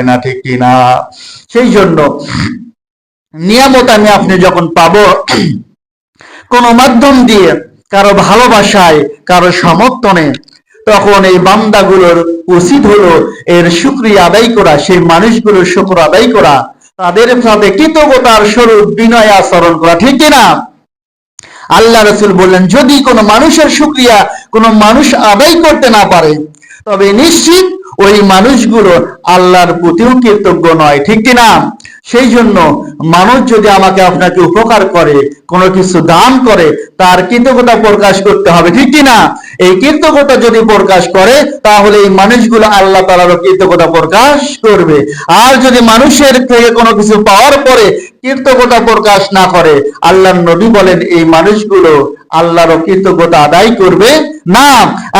না, ঠিক কিনা? সেই জন্য নিয়ামত আমি আপনি যখন পাবো কোনো মাধ্যম দিয়ে, কারো ভালোবাসায়, কারো সমর্থনে, তখন এই বান্দাগুলোর উচিত হলো এর শুকরিয়া আদায় করা, সেই মানুষগুলোর শুকর আদায় করা, তাদের সাথে কৃতজ্ঞতার স্বরূপ বিনয় আচরণ করা, ঠিক কিনা? আল্লাহ রাসূল বললেন, যদি কোনো মানুষের শুকরিয়া কোনো মানুষ আদায় করতে না পারে, তবে নিশ্চিত ওই মানুষগুলো আল্লাহর প্রতিও কৃতজ্ঞ নয়, ঠিক কিনা? সেই জন্য মানুষ যদি আমাকে আপনাকে উপকার করে, কোনো কিছু দান করে, তার কৃতজ্ঞতা প্রকাশ করতে হবে, ঠিক কিনা? এই কৃতজ্ঞতা যদি প্রকাশ করে, তাহলে এই মানুষগুলো আল্লাহ তাআলারও কৃতজ্ঞতা প্রকাশ করবে। আর যদি মানুষের থেকে কোনো কিছু পাওয়ার পরে কৃতজ্ঞতা প্রকাশ না করে, আল্লাহর নবী বলেন এই মানুষগুলো আল্লাহর কৃতজ্ঞতা আদায় করবে না।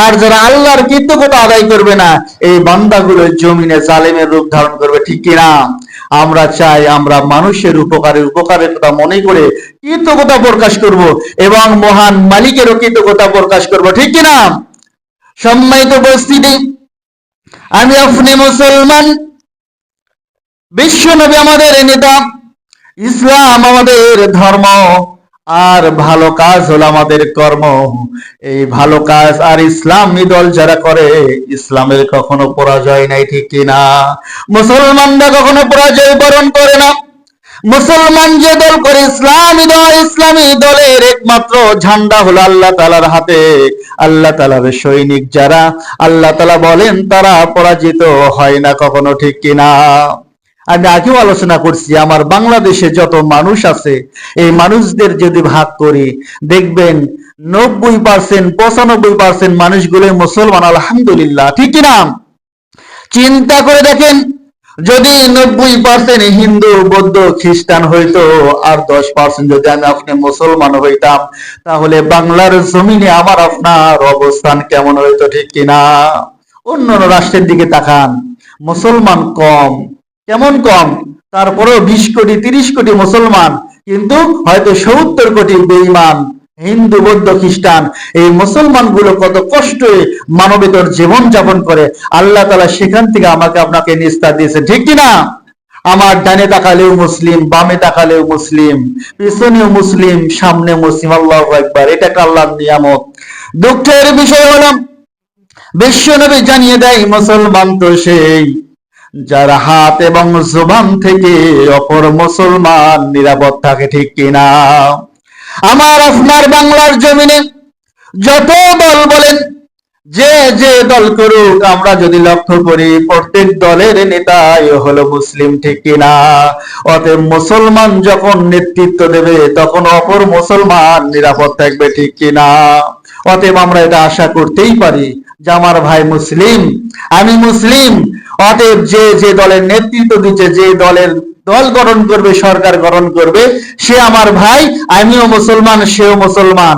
আর যারা আল্লাহর কৃতজ্ঞতা আদায় করবে না, এই বান্দাগুলো জমিনে জালেমের রূপ ধারণ করবে, ঠিক কিনা? আমরা চাই আমরা মানুষের উপকারের কথা মনে করে কৃতজ্ঞতা প্রকাশ করব এবং মহান মালিকেরও কৃতজ্ঞতা প্রকাশ করব, ঠিক কিনা? সম্মানিত উপস্থিতি, আমি আপনি মুসলমান, বিশ্বনবী আমাদের নেতা, ইসলাম আমাদের ধর্ম, আর ভালো কাজ হলো আমাদের কর্ম। এই ভালো কাজ আর ইসলামী দল যারা করে, ইসলামের কখনো পরাজয় নাই, ঠিক কিনা? মুসলমানরা কখনো পরাজয় বরণ করে না। মুসলমান যে দল করে ইসলামী দল, ইসলামী দলের একমাত্র ঝান্ডা হলো আল্লাহ তাআলার হাতে। আল্লাহ তাআলার সৈনিক যারা, আল্লাহ তাআলা বলেন তারা পরাজিত হয় না কখনো, ঠিক কিনা? আমি আগেও আলোচনা করছি, আমার বাংলাদেশে যত মানুষ আছে, এই মানুষদের যদি ভাগ করি, দেখবেন 90% 95% মানুষগুলো মুসলমান, আলহামদুলিল্লাহ, ঠিক কিনা? চিন্তা করে দেখেন, যদি 90% হিন্দু, বৌদ্ধ, খ্রিস্টান হইতো, আর 10% যদি আমি আপনি মুসলমান হইতাম, তাহলে বাংলার জমিনে আমার আপনার অবস্থান কেমন হইতো, ঠিক কিনা? অন্য রাষ্ট্রের দিকে তাকান, মুসলমান কম, কেমন কম? তারপরেও 20 কোটি 30 কোটি মুসলমান, কিন্তু হয়তো 70 কোটি বেঈমান হিন্দু, বৌদ্ধ, খ্রিস্টান। এই মুসলমান গুলো কত কষ্টে মানবেতর জীবন যাপন করে, আল্লাহ তাআলা সেখান থেকে আমাকে আপনাকে নিস্তার দিয়েছে, ঠিক কিনা? আমার ডানে তাকালেও মুসলিম, বামে তাকালেও মুসলিম, পিছনেও মুসলিম, সামনে মুসলিম। আল্লাহু আকবার, এটা একটা আল্লাহর নিয়ামত। দুঃখের বিষয় হলো বিশ্বনবী জানিয়ে দেয়, মুসলমান তো সেই যার হাত এবং জবান থেকে অপর মুসলমান নিরাপদ থাকে, ঠিক কিনা? আমার আপনার বাংলার জমিনে যত দল বলেন, যে যে দল করুক, আমরা যদি লক্ষ্য করি প্রত্যেক দলের নেতাই হলো মুসলিম, ঠিক কিনা? অতএব মুসলমান যখন নেতৃত্ব দেবে, তখন অপর মুসলমান নিরাপদ থাকবে, ঠিক কিনা? অতএব আমরা এটা আশা করতেই পারি যে আমার ভাই মুসলিম, আমি মুসলিম, অতএব যে যে দলের নেতৃত্ব দিচ্ছে, যে দল গঠন করবে, সরকার গঠন করবে, সে আমার ভাই, আমিও মুসলমান, সেও মুসলমান।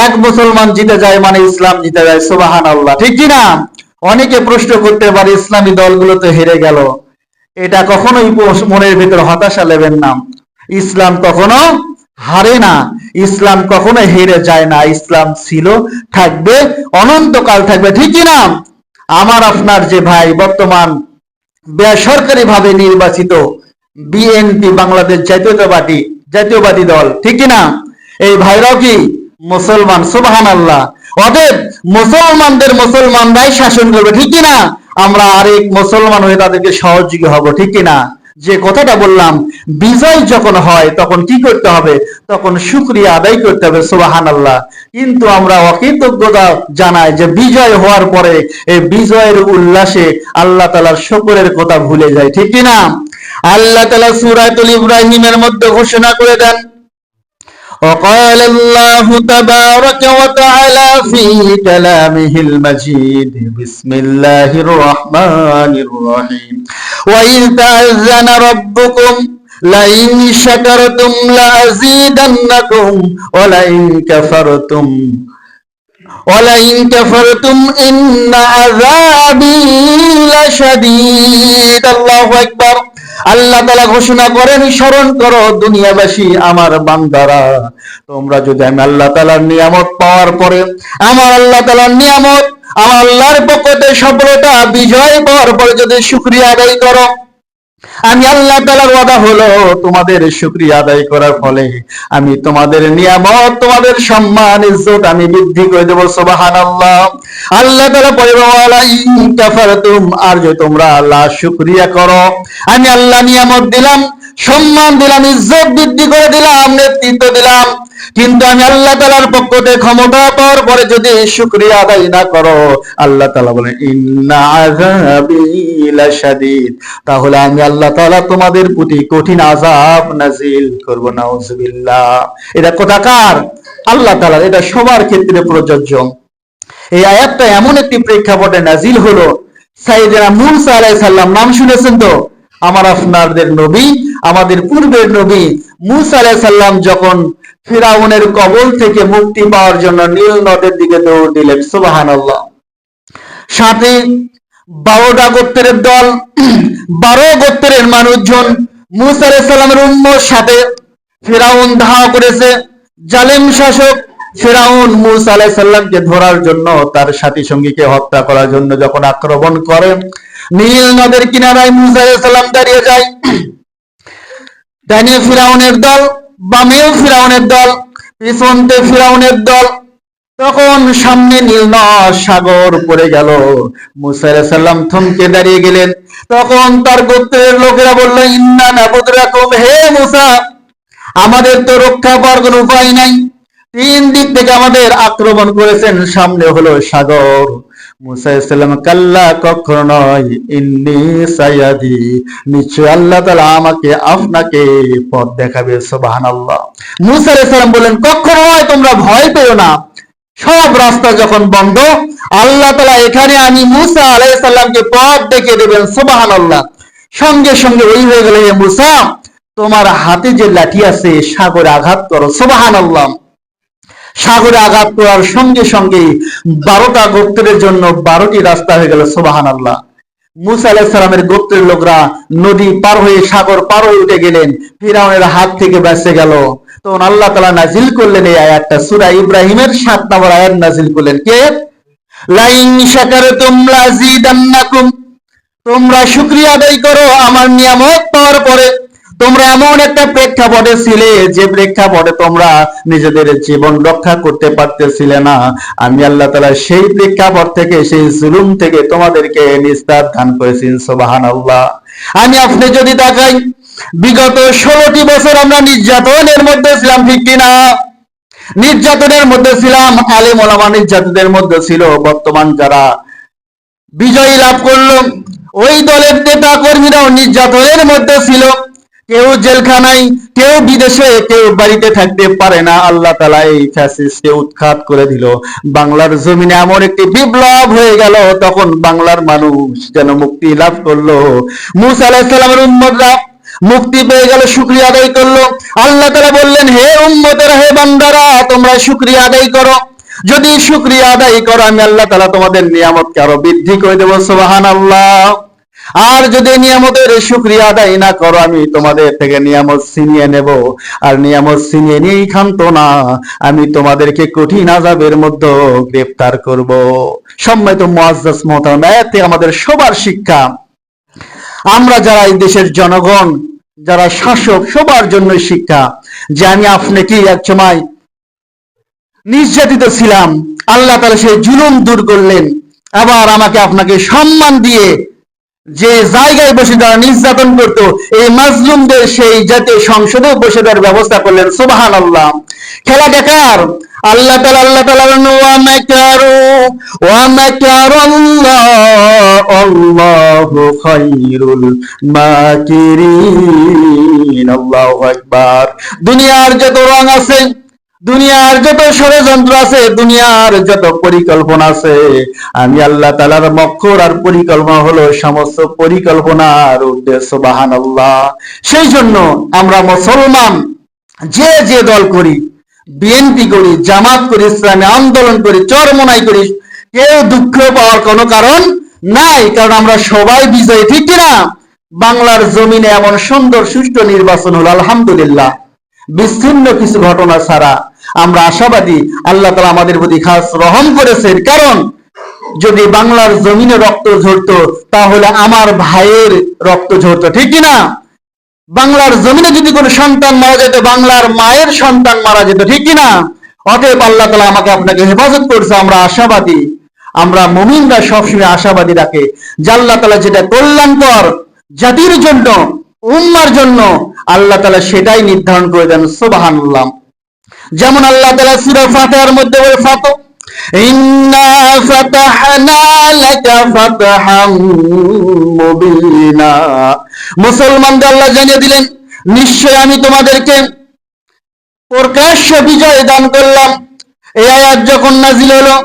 এক মুসলমান জিতে যায় মানে ইসলাম জিতে যায়, সুবহানাল্লাহ, ঠিক কিনা? অনেকে প্রশ্ন করতে পারে, ইসলামী দলগুলো তো হেরে গেল। এটা কখনোই মনের ভিতর হতাশা নেবেন না। ইসলাম কখনো হারে না, ইসলাম কখনো হেরে যায় না। ইসলাম ছিল, থাকবে, অনন্তকাল থাকবে, ঠিক কিনা? আমার আপনার যে ভাই বর্তমান বেসরকারি ভাবে নির্বাচিত বিএনপি, বাংলাদেশ জাতীয়বাদী দল, ঠিক কিনা? এই ভাইরাও কি মুসলমান? সুবহানাল্লাহ। অতএব মুসলমানদের মুসলমানরাই শাসন করবে, ঠিক কিনা? আমরা আরেক মুসলমান হয়ে তাদেরকে সহযোগী হব, ঠিক কিনা? যে কথাটা বললাম, বিজয় যখন হয় তখন কি করতে হবে? তখন শুকরিয়া আদায় করতে হবে, সুবহানাল্লাহ। কিন্তু আমরা অকৃতজ্ঞতা জানাই যে বিজয় হওয়ার পরে এই বিজয়ের উল্লাসে আল্লাহ তাআলার শুকরের কথা ভুলে যায়, ঠিক কিনা? আল্লাহ তাআলা সূরাতুল ইব্রাহিমের মধ্যে ঘোষণা করে দেন, وقال الله تبارك وتعالى في كلامه المجيد بسم الله الرحمن الرحيم وإذ تأذن ربكم لئن شكرتم لأزيدنكم ولئن كفرتم إن عذابي لشديد الله أكبر। আল্লাহ তাআলা ঘোষণা করেন, স্মরণ করো দুনিয়াবাসী, আমার বান্দারা, তোমরা যদি আমি আল্লাহ তাআলার নিয়ামত পাওয়ার পরে, আমার আল্লাহ তাআলার নিয়ামত, আমার আল্লাহর পক্ষ থেকে সফলতা, বিজয় পাওয়ার পরে যদি শুকরিয়া আদায় করো, আমি আল্লাহ তাআলার ওয়াদা হলো তোমাদের শুকরিয়া আদায় করার ফলে আমি তোমাদের নিয়ামত, তোমাদের সম্মান ইজ্জত আমি বৃদ্ধি করে দেব। সুবহানাল্লাহ। আল্লাহ তাআলা বলে, ওয়ালা ইন কাফারতুম, আর যদি তোমরা আল্লাহ শুকরিয়া করো, আমি আল্লাহ নিয়ামত দিলাম, সম্মান দিলাম, ইজ্জত বৃদ্ধি করে দিলাম, নেতৃত্ব দিলাম, কিন্তু আমি আল্লাহ তাআলার পক্ষ থেকে ক্ষমতা পাওয়ার পরে যদি শুকরিয়া আদায় না করো, আল্লাহ তাআলা বলেন ইন্না আযাবি লাশাদীদ, তাহলে আমি আল্লাহ তাআলা তোমাদের প্রতি কঠিন আযাব নাজিল করব। নাউযুবিল্লাহ। এটা কথাকার আল্লাহ তাআলা, এটা সবার ক্ষেত্রে প্রযোজ্য। এই আয়াতটা এমন একটি প্রেক্ষাপটে নাজিল হলো, সাইয়েদনা মূসা আলাইহিস সালাম, নাম শুনেছেন তো? আমার আপনাদের নবী, আমাদের পূর্বের নবী মূসা আলাইহিস সালাম যখন ফিরাউনের কবল থেকে মুক্তি পাওয়ার জন্য নীল নদের দিকে দৌড় দিলেন, সুবহানাল্লাহ, সাথে 12টা গোত্রের দল, 12 গোত্রের মানুষজন, মূসা আলাইহিস সালামের উম্মত সাথে ফিরাউন ধাওয়া করেছে। জালেম শাসক ফিরাউন মূসা আলাইহিস সালামকে ধরার জন্য, তার সাথী সঙ্গীকে হত্যা করার জন্য যখন আক্রমণ করে, নীল নদের কিনারায় মূসা আলাইহিস সালাম দাঁড়িয়ে যায়। ডানে ফিরাউনের দল, বামেও ফিরাউনের দল, পিছনতে ফিরাউনের দল। তখন সামনে নীল নদ সাগর পড়ে গেল, মূসা আলাইহিস সালাম থমকে দাঁড়িয়ে গেলেন। তখন তার গোত্রের লোকেরা বলল, ইন্না নাবুদরাকুম, হে মূসা, আমাদের তো রক্ষা পাওয়ার কোনো উপায় নাই, 3 দিক থেকে আমাদের আক্রমণ করেছেন, সামনে হলো সাগর। মূসা আলাইহিস সালাম, কাল্লা, কখনো নয়, ইন্নী সায়াদি, নিশ্চয় আল্লাহ তাআলা আমাকে আপনাকে পথ দেখাবে। সুবহানাল্লাহ। মূসা আলাইহিস সালাম বলেন, কখনো নয়, তোমরা ভয় পেও না, সব রাস্তা যখন বন্ধ, আল্লাহ তাআলা এখানে আমি মূসা আলাইহিস সালামকে পথ দেখিয়ে দেবেন। সুবহানাল্লাহ। সঙ্গে সঙ্গে ওই হয়ে গেল, হে মূসা, তোমার হাতে যে লাঠি আছে সাগরে আঘাত করো। সুবহানাল্লাহ। সাগরে আঘাত করার সঙ্গে সঙ্গে 12টা গোত্রের জন্য 12টি রাস্তা হয়ে গেল। সুবহানাল্লাহ। মূসা আলাইহিস সালামের গোত্রের লোকরা নদী পার হয়ে সাগর পার হয়ে উঠে গেলেন, ফিরাউনের হাত থেকে বেঁচে গেল। তখন আল্লাহ তাআলা নাজিল করলেন এই আয়াতটা, সূরা ইব্রাহিমের 7 নম্বর আয়াত নাজিল করলেন, কে? লাইন শাকারতুম লাযিদান্নাকুম, তোমরা শুকরিয়া আদায় করো আমার নিয়ামত পাওয়ার পরে। তোমরা এমন একটা প্রেক্ষাপটে ছিলে যে প্রেক্ষাপটে তোমরা নিজেদের জীবন রক্ষা করতে পারতেছিলে না, আমি আল্লাহ তাআলা সেই প্রেক্ষাপট থেকে, সেই জুলুম থেকে তোমাদেরকে নিস্তার দান করেছি। সুবহানাল্লাহ। আমি আপনি যদি তাকাই, বিগত 16টি বছর আমরা নির্যাতনের মধ্যে ছিলাম, ঠিক কিনা? নির্যাতনের মধ্যে ছিলাম, আলেম ওলামা নির্যাতনের মধ্যে ছিল। বর্তমান যারা বিজয়ী লাভ করলো, ওই দলের নেতা কর্মীরাও নির্যাতনের মধ্যে ছিল। কেউ জেলখানায়, কেউ বিদেশে, কেউ বাড়িতে থাকতে পারে না। আল্লাহ তাআলা এই ফ্যাসিস্টকে উৎখাত করে দিল। বাংলার জমিনে এমন একটি বিপ্লব হয়ে গেল, তখন বাংলার মানুষ যেন মুক্তি লাভ করলো। মূসা আলাইহিস সালামের উম্মতরা মুক্তি পেয়ে গেল, শুকরিয়া আদায় করলো। আল্লাহ তাআলা বললেন, হে উম্মতেরা, হে বান্দারা, তোমরা শুকরিয়া আদায় করো। যদি শুকরিয়া আদায় করো, আমি আল্লাহ তাআলা তোমাদের নিয়ামতকে আরো বৃদ্ধি করে দেব। সুবহানাল্লাহ। আর যদি নিয়ামতের শুকরিয়া আদায় না করো, আমি তোমাদের থেকে নিয়ামত ছিনিয়ে নেব। আর নিয়ামত ছিনিয়ে নিয়েই ক্ষান্ত না, আমি তোমাদেরকে কঠিন আযাবের মধ্যে গ্রেফতার করব। সম্মানিত মুআজ্জাজ মুহতারাম, আয়াত থেকে আমাদের সবার শিক্ষা, আমরা যারা এই দেশের জনগণ, যারা শাসক, সবার জন্য শিক্ষা যে আমি আপনি কি এক সময় নির্যাতিত ছিলাম, আল্লাহ তাআলা সেই জুলুম দূর করলেন। আবার আমাকে আপনাকে সম্মান দিয়ে যে জায়গায় বসে যারা নির্যাতন করতো, এই মাজলুমদের সেই জাতীয় সংসদে বসে দেওয়ার ব্যবস্থা করলেন। সুবহানাল্লাহ। খেলা দেখার আল্লাহ তাআলা ওয়া মাকারুল্লাহ আল্লাহু খায়রুল মাকিরিন। আল্লাহু আকবার। দুনিয়ার যত রং আছে, দুনিয়ার যত ষড়যন্ত্র আছে, দুনিয়ার যত পরিকল্পনা আছে, আমি আল্লাহ তাআলার মক্কর আর পরিকল্পনা হলো সমস্ত পরিকল্পনার উদ্দেশ্য। সুবহানাল্লাহ। সেই জন্য আমরা মুসলমান যে যে দল করি, বিএনপি করি, জামাত করি, ইসলামী আন্দোলন করি, চরমনাই করি, কেউ দুঃখ পাওয়ার কোনো কারণ নাই, কারণ আমরা সবাই বিজয়ী, ঠিক কিনা? বাংলার জমিনে এমন সুন্দর সুষ্ঠু নির্বাচন হলো, আলহামদুলিল্লাহ। বিচ্ছিন্ন কিছু ঘটনা ছাড়া আমরা আশাবাদী, আল্লাহ তাআলা আমাদের প্রতি খাস রহম করেছেন। কারণ যদি বাংলার জমিনে রক্ত ঝরতো তাহলে আমার ভাইয়ের রক্ত ঝরতো, ঠিক কিনা? বাংলার জমিনে যদি কোনো সন্তান মারা যেত বাংলার মায়ের সন্তান মারা যেত, ঠিক কিনা? অতএব আল্লাহ তাআলা আমাকে আপনাকে হেফাজত করছে, আমরা আশাবাদী, আমরা মুমিনরা সবসময় আশাবাদী রাখে যে আল্লাহ তাআলা যেটা কল্যাণকর জাতির জন্য, উম্মার জন্য, আল্লাহ তাআলা সেটাই নির্ধারণ করে দেন। সুবহানাল্লাহ। যেমন আল্লাহ তাআলা সূরা ফাতিহার মধ্যে বলে, ইন্না ফাতাহনা লাকা ফাতহাম মুবিনা, মুসলমানদের আল্লাহ জানিয়ে দিলেন নিশ্চয় আমি তোমাদেরকে প্রকাশ্য বিজয় দান করলাম। এই আয়াত যখন নাজিল হলো,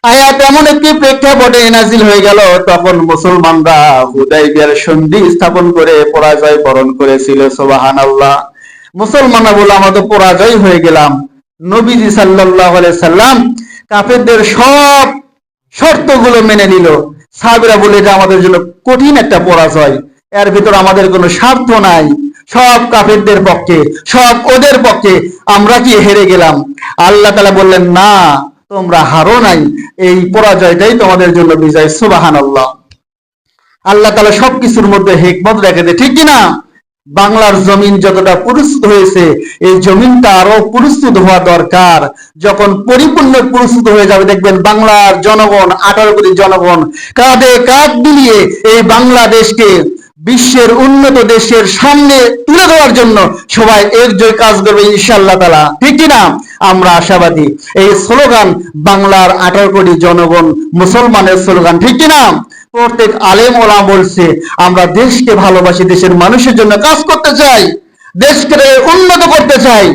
আয়াত এমন একটি প্রেক্ষাপটে নাজিল হয়ে গেল, তখন মুসলমানরা হুদাইবিয়ার সন্ধি স্থাপন করে পরাজয় বরণ করেছিল। সুবহানাল্লাহ। মুসলমানরা বলে আমরা তো পরাজয় হয়ে গেলাম। নবীজি সাল্লাল্লাহু আলাইহি সাল্লাম কাফেরদের সব শর্তগুলো মেনে নিল। সাহাবীরা বলে এটা আমাদের জন্য কঠিন একটা পরাজয়, এর ভিতর আমাদের কোনো স্বার্থ নাই, সব কাফেরদের পক্ষে, সব ওদের পক্ষে, আমরা কি হেরে গেলাম? আল্লাহ তাআলা বললেন, না, তোমরা হারো নাই, এই পরাজয়টাই তোমাদের জন্য বিজয়। সুবহানাল্লাহ। আল্লাহ তাআলা সবকিছুর মধ্যে হিকমত রেখে দেয়, ঠিক কিনা? বাংলার জমিন যতটা প্রস্তুত হয়েছে, এই জমিনটা আরো প্রস্তুত হওয়া দরকার। যখন পরিপূর্ণ প্রস্তুত হয়ে যাবে দেখবেন বাংলার জনগণ, 18 কোটি জনগণ কাঁধে কাঁধ মিলিয়ে এই বাংলাদেশকে বিশ্বের উন্নত দেশের সামনে তুলে দেওয়ার জন্য সবাই একজোট কাজ করবে ইনশাআল্লাহ তাআলা, ঠিক কিনা? আমরা আশাবাদী। এই স্লোগান বাংলার 18 কোটি জনগণ মুসলমানের স্লোগান, ঠিক কিনা? প্রত্যেক আলেম ওলামা বলছে আমরা দেশকে ভালোবাসি, দেশের মানুষের জন্য কাজ করতে চাই, দেশকে উন্নত করতে চাই।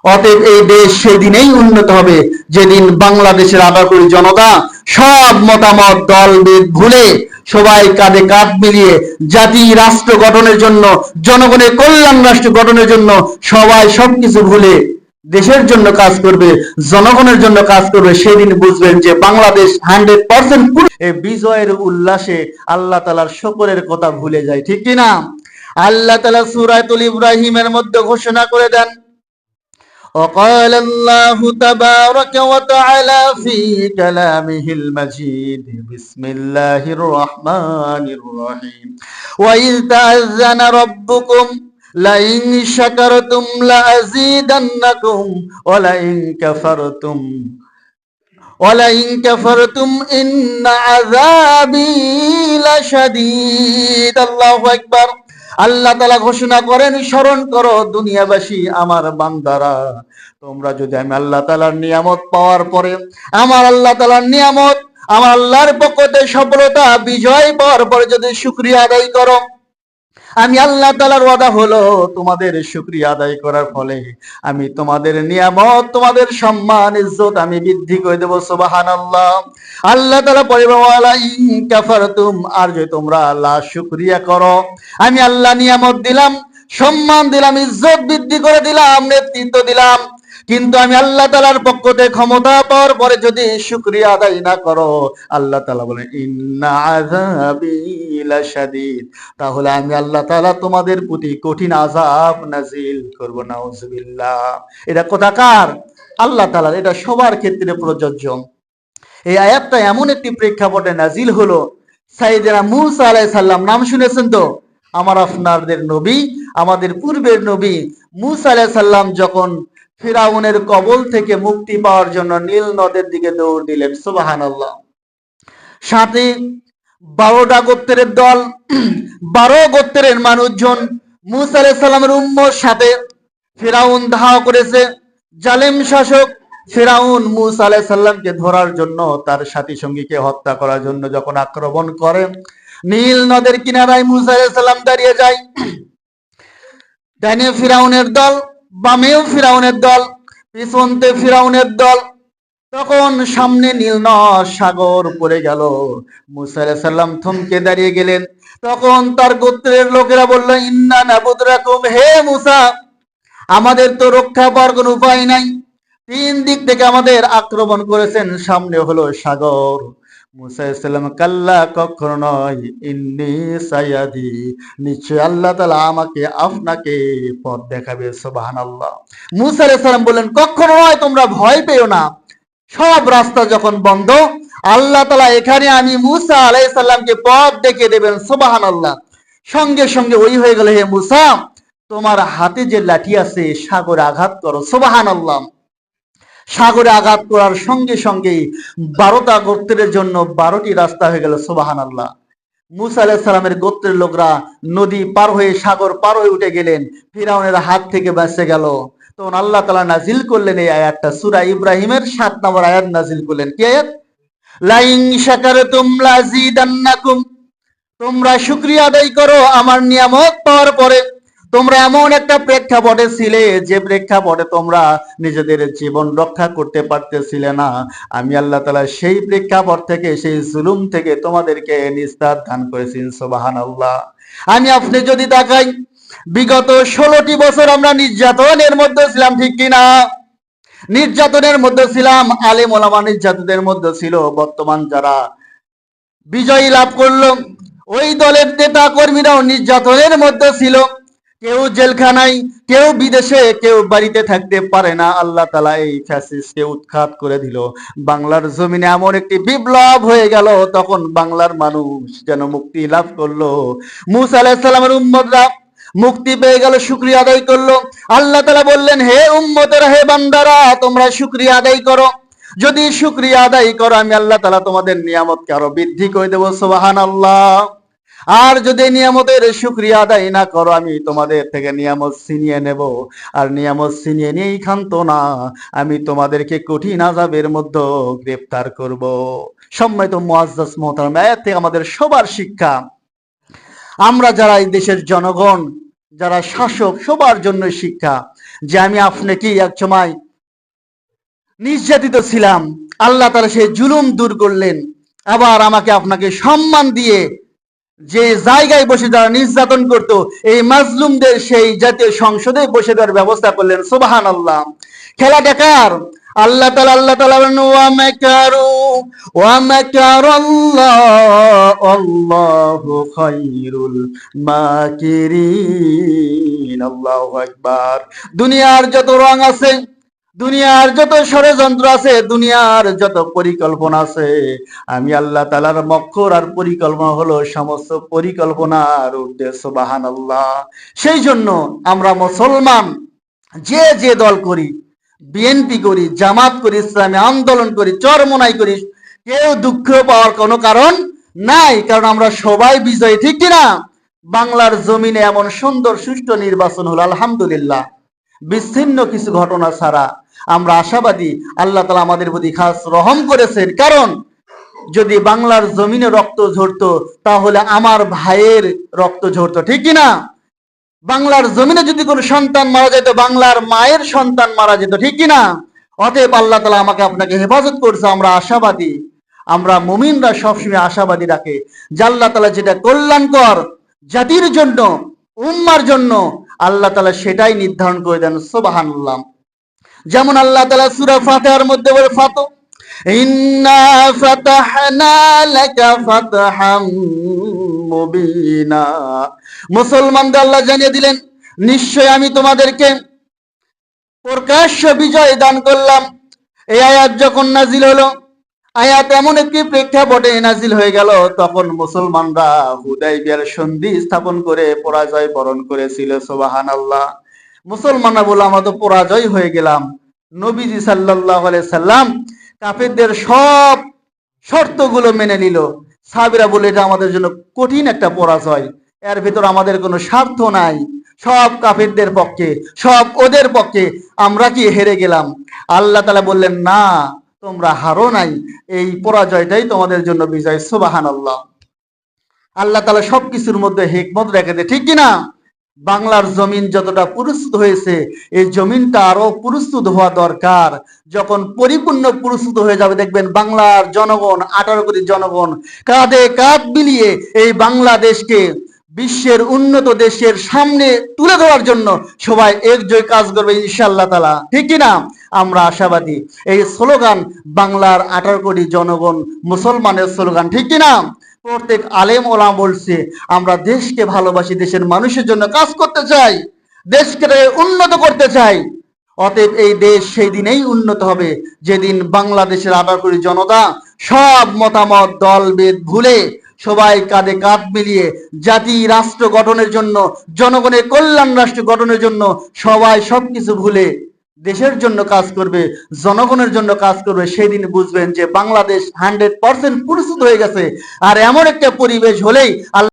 অতএব এই দেশ সেই দিনেই উন্নত হবে যেদিন বাংলাদেশের 18 কোটি জনতা সব মতামত দলভেদ ভুলে সবাই কাঁধে কাঁধ মিলিয়ে জাতি রাষ্ট্র গঠনের জন্য, জনগণের কল্যাণ রাষ্ট্র গঠনের জন্য সবাই সবকিছু ভুলে দেশের জন্য কাজ করবে, জনগণের জন্য কাজ করবে। সেদিন বুঝবেন যে বাংলাদেশ 100% এই বিজয়ের উল্লাসে আল্লাহ তাআলার শুকরের কথা ভুলে যায়, ঠিক কিনা? আল্লাহ তাআলা সূরাতুল ইব্রাহিমের মধ্যে ঘোষণা করে দেন, وقال الله تبارك وتعالى في كلامه المجيد بسم الله الرحمن الرحيم وإذ تأذن ربكم لئن شكرتم لأزيدنكم ولئن كفرتم إن عذابي لشديد الله أكبر। আল্লাহ তাআলা ঘোষণা করেন, স্মরণ করো দুনিয়াবাসী, আমার বান্দারা, তোমরা যদি আমি আল্লাহ তাআলার নিয়ামত পাওয়ার পরে, আমার আল্লাহ তাআলার নিয়ামত, আমার আল্লাহর পক্ষ থেকে সফলতা বিজয় পাওয়ার পরে যদি শুকরিয়া আদায় করো, আমি আল্লাহ তাআলার ওয়াদা হলো তোমাদের শুকরিয়া আদায় করার ফলে আমি তোমাদের নিয়ামত, তোমাদের সম্মান ইজ্জত আমি বৃদ্ধি করে দেব। সুবহানাল্লাহ। আল্লাহ তাআলা পরে ওয়ালা ইন কাফারতুম, আর যদি তোমরা আল্লাহ শুকরিয়া করো, আমি আল্লাহ নিয়ামত দিলাম, সম্মান দিলাম, ইজ্জত বৃদ্ধি করে দিলাম, নেতৃত্ব দিলাম, কিন্তু আমি আল্লাহ তাআলার পক্ষ থেকে ক্ষমতা পাওয়ার পরে যদি শুকরিয়া আদায় না করো, আল্লাহ তাআলা বলেন ইন্না আযাবি লাশাদীদ, তাহলে আমি আল্লাহ তাআলা তোমাদের প্রতি কঠিন আযাব নাজিল করব। নাউযুবিল্লাহ। এটা কথা কার? আল্লাহ তাআলার। এটা সবার ক্ষেত্রে প্রযোজ্য। এই আয়াতটা এমন একটি প্রেক্ষাপটে নাজিল হলো, সাইয়েদনা মূসা আলাইহিস সালাম, নাম শুনেছেন তো? আমার আপনাদের নবী, আমাদের পূর্বের নবী মূসা আলাইহিস সালাম যখন ফিরাউনের কবল থেকে মুক্তি পাওয়ার জন্য নীল নদের দিকে দৌড় দিলেন। সুবহানাল্লাহ। সাথে 12টা গোত্রের দল, 12 গোত্রের মানুষজন মূসা আলাইহিস সালামের উম্মত সাথে ফিরাউন ধাওয়া করেছে। জালেম শাসক ফিরাউন মূসা আলাইহিস সালামকে ধরার জন্য, তার সাথী সঙ্গীকে হত্যা করার জন্য যখন আক্রমণ করে, নীল নদের কিনারায় মূসা আলাইহিস সালাম দাঁড়িয়ে যায়। ডানে ফিরাউনের দল, বামেও ফিরাউনের দল, পিছনতে ফিরাউনের দল। তখন সামনে নীল নদ সাগর পড়ে গেল, মূসা আলাইহিস সালাম থমকে দাঁড়িয়ে গেলেন। তখন তার গোত্রের লোকেরা বলল, ইন্না নাবুদরাকুম, হে মূসা, আমাদের তো রক্ষা পাওয়ার কোনো উপায় নাই, 3 দিক থেকে আমাদের আক্রমণ করেছেন, সামনে হলো সাগর। মূসা আলাইহিস সালাম, কাল্লা, কখনো নয়, ইন্নী সায়াদি, নিশ্চয় আল্লাহ তাআলা আমাকে, আপনাকে পথ দেখাবে। সুবহানাল্লাহ। মূসা আলাইহিস সালাম বললেন, কখনো নয়, তোমরা ভয় পেও না, সব রাস্তা যখন বন্ধ, আল্লাহ তাআলা এখানে আমি মুসা আলাইহিস সালামকে পথ দেখিয়ে দেবেন। সুবহানাল্লাহ। সঙ্গে সঙ্গে ওই হয়ে গেল, হে মুসা, তোমার হাতে যে লাঠি আছে সাগরে আঘাত করো। সুবহানাল্লাহ। সাগরে আঘাত করার সঙ্গে সঙ্গেই 12টা গোত্রের জন্য 12টি রাস্তা হয়ে গেল। সুবহানাল্লাহ। মুসা আলাইহিস সালামের গোত্রের লোকরা নদী পার হয়ে সাগর পার হয়ে উঠে গেলেন, ফিরাউনের হাত থেকে বেঁচে গেল। তখন আল্লাহ তাআলা নাজিল করলেন এই আয়াতটা, সূরা ইব্রাহিমের 7 নম্বর আয়াত নাজিল করলেন। কি আয়াত? লাইন শাকারতুম লাযিদান্নাকুম, তোমরা শুকরিয়া আদায় করো আমার নিয়ামত পাওয়ার পরে। তোমরা এমন একটা প্রেক্ষাপটে ছিলে যে প্রেক্ষাপটে তোমরা নিজেদের জীবন রক্ষা করতে পারতেছিলে না, আমি আল্লাহ তাআলা সেই প্রেক্ষাপট থেকে, সেই জুলুম থেকে তোমাদেরকে নিস্তার দান করেছি। সুবহানাল্লাহ। আমি আপনি যদি তাকাই, বিগত 16টি বছর আমরা নির্যাতনের মধ্যে ছিলাম, ঠিক কিনা? নির্যাতনের মধ্যে ছিলাম, আলেম ওলামা নির্যাতনের মধ্যে ছিল। বর্তমান যারা বিজয়ী লাভ করলো, ওই দলের নেতা কর্মীরাও নির্যাতনের মধ্যে ছিল। কেউ জেলখানায়, কেউ বিদেশে, কেউ বাড়িতে থাকতে পারে না। আল্লাহ তাআলা এই ফ্যাসিস্টকে উৎখাত করে দিল। বাংলার জমিনে এমন একটি বিপ্লব হয়ে গেল, তখন বাংলার মানুষ যেন মুক্তি লাভ করলো। মুসা আলাইহিস সালামের উম্মতরা মুক্তি পেয়ে গেল, শুকরিয়া আদায় করলো। আল্লাহ তাআলা বললেন, হে উম্মতেরা, হে বান্দারা, তোমরা শুকরিয়া আদায় করো। যদি শুকরিয়া আদায় করো, আমি আল্লাহ তাআলা তোমাদের নিয়ামতকে আরো বৃদ্ধি করে দেবো। সুবহানাল্লাহ। আর যদি নিয়ামতের শুকরিয়া আদায় না করো, আমি তোমাদের থেকে নিয়ামত ছিনিয়ে নেব। আর নিয়ামত ছিনিয়ে নিয়েই ক্ষান্ত না, আমি তোমাদেরকে কঠিন আযাবের মধ্যে গ্রেফতার করব। সম্মানিত মুআজ্জাজ মুহতারাম, আয়াত থেকে আমাদের সবার শিক্ষা, আমরা যারা এই দেশের জনগণ, যারা শাসক, সবার জন্য শিক্ষা যে আমি আপনাকে এক সময় নির্যাতিত ছিলাম, আল্লাহ তাআলা সেই জুলুম দূর করলেন। আবার আমাকে আপনাকে সম্মান দিয়ে যে জায়গায় বসে যারা নির্যাতন করত, এই মাজলুমদের সেই জাতীয় সংসদে বসে দেওয়ার ব্যবস্থা করলেন। সুবহানাল্লাহ। খেলা দেখার আল্লাহ তাআলা বলেন, ওয়া মাকারাল্লাহ আল্লাহু খায়রুল মাকিরিন। আল্লাহু আকবার। দুনিয়ার যত রং আছে, দুনিয়ার যত ষড়যন্ত্র আছে, দুনিয়ার যত পরিকল্পনা আছে, আমি আল্লাহ তাআলার মক্কর আর পরিকল্পনা হলো সমস্ত পরিকল্পনার উদ্দেশ্য। সুবহানাল্লাহ। সেই জন্য আমরা মুসলমান যে যে দল করি, বিএনপি করি, জামাত করি, ইসলামী আন্দোলন করি, চরমোনাই করি, কেউ দুঃখ পাওয়ার কোনো কারণ নাই, কারণ আমরা সবাই বিজয়ী, ঠিক কিনা? বাংলার জমিনে এমন সুন্দর সুষ্ঠু নির্বাচন হলো, আলহামদুলিল্লাহ। বিচ্ছিন্ন কিছু ঘটনা ছাড়া আমরা আশাবাদী, আল্লাহ তাআলা আমাদের প্রতি খাস রহম করেছেন। কারণ যদি বাংলার জমিনে রক্ত ঝরতো, তাহলে আমার ভাইয়ের রক্ত ঝরতো, ঠিক কিনা? বাংলার জমিনে যদি কোনো সন্তান মারা যেত, বাংলার মায়ের সন্তান মারা যেত, ঠিক কিনা? অতএব আল্লাহ তাআলা আমাকে আপনাকে হেফাজত করছে। আমরা আশাবাদী, আমরা মুমিনরা সবসময় আশাবাদী রাখে যে আল্লাহ তাআলা যেটা কল্যাণকর জাতির জন্য, উম্মার জন্য, আল্লাহ তাআলা সেটাই নির্ধারণ করে দেন। সুবহানাল্লাহ। যেমন আল্লাহ তাআলা সূরা ফাতিহার মধ্যে বলে, ইন্না ফাতাহনা লাকা ফাতহাম মুবিনা। মুসলমানদের আল্লাহ জানিয়ে দিলেন, নিশ্চয় আমি তোমাদেরকে প্রকাশ্য বিজয় দান করলাম। এই আয়াত যখন নাজিল হলো, আয়াত এমন একটি প্রেক্ষাপটে নাজিল হয়ে গেল, তখন মুসলমানরা হুদাইবিয়ার সন্ধি স্থাপন করে পরাজয় বরণ করেছিল। সুবহানাল্লাহ। মুসলমানরা বলে, আমরা তো পরাজয় হয়ে গেলাম। নবীজি সাল্লাল্লাহু আলাইহি সাল্লাম কাফেরদের সব শর্তগুলো মেনে নিল। সাহাবীরা বলে, এটা আমাদের জন্য কঠিন একটা পরাজয়, এর ভিতর আমাদের কোনো স্বার্থ নাই, সব কাফেরদের পক্ষে, সব ওদের পক্ষে, আমরা কি হেরে গেলাম? আল্লাহ তাআলা বললেন, না, তোমরা হারো নাই, এই পরাজয়টাই তোমাদের জন্য বিজয়। সুবহানাল্লাহ। আল্লাহ তাআলা সবকিছুর মধ্যে হিকমত রেখে দেয়, ঠিক কিনা? বাংলার জমিন যতটা প্রস্তুত হয়েছে, এই জমিনটা আরো প্রস্তুত হওয়া দরকার। যখন পরিপূর্ণ প্রস্তুত হয়ে যাবে, দেখবেন বাংলার জনগণ, 18 কোটি জনগণ কাঁধে কাঁধ মিলিয়ে এই বাংলাদেশকে বিশ্বের উন্নত দেশের সামনে তুলে ধরার জন্য সবাই একজোট কাজ করবে ইনশাআল্লাহ তাআলা, ঠিক কিনা? আমরা আশাবাদী। এই স্লোগান বাংলার 18 কোটি জনগণ, মুসলমানের স্লোগান, ঠিক কিনা? প্রত্যেক আলেম ওলামা বলছে, আমরা দেশকে ভালোবাসি, দেশের মানুষের জন্য কাজ করতে চাই, দেশকে উন্নত করতে চাই। অতএব এই দেশ সেই দিনেই উন্নত হবে যেদিন বাংলাদেশের 18 কোটি জনতা সব মতামত দলভেদ ভুলে সবাই কাঁধে কাঁধ মিলিয়ে জাতি রাষ্ট্র গঠনের জন্য, জনগণের কল্যাণ রাষ্ট্র গঠনের জন্য সবাই সবকিছু ভুলে দেশের জন্য কাজ করবে, জনগণের জন্য কাজ করবে, সেদিন বুঝবেন যে বাংলাদেশ 100% প্রস্তুত হয়ে গেছে। আর এমন একটা পরিবেশ হলেই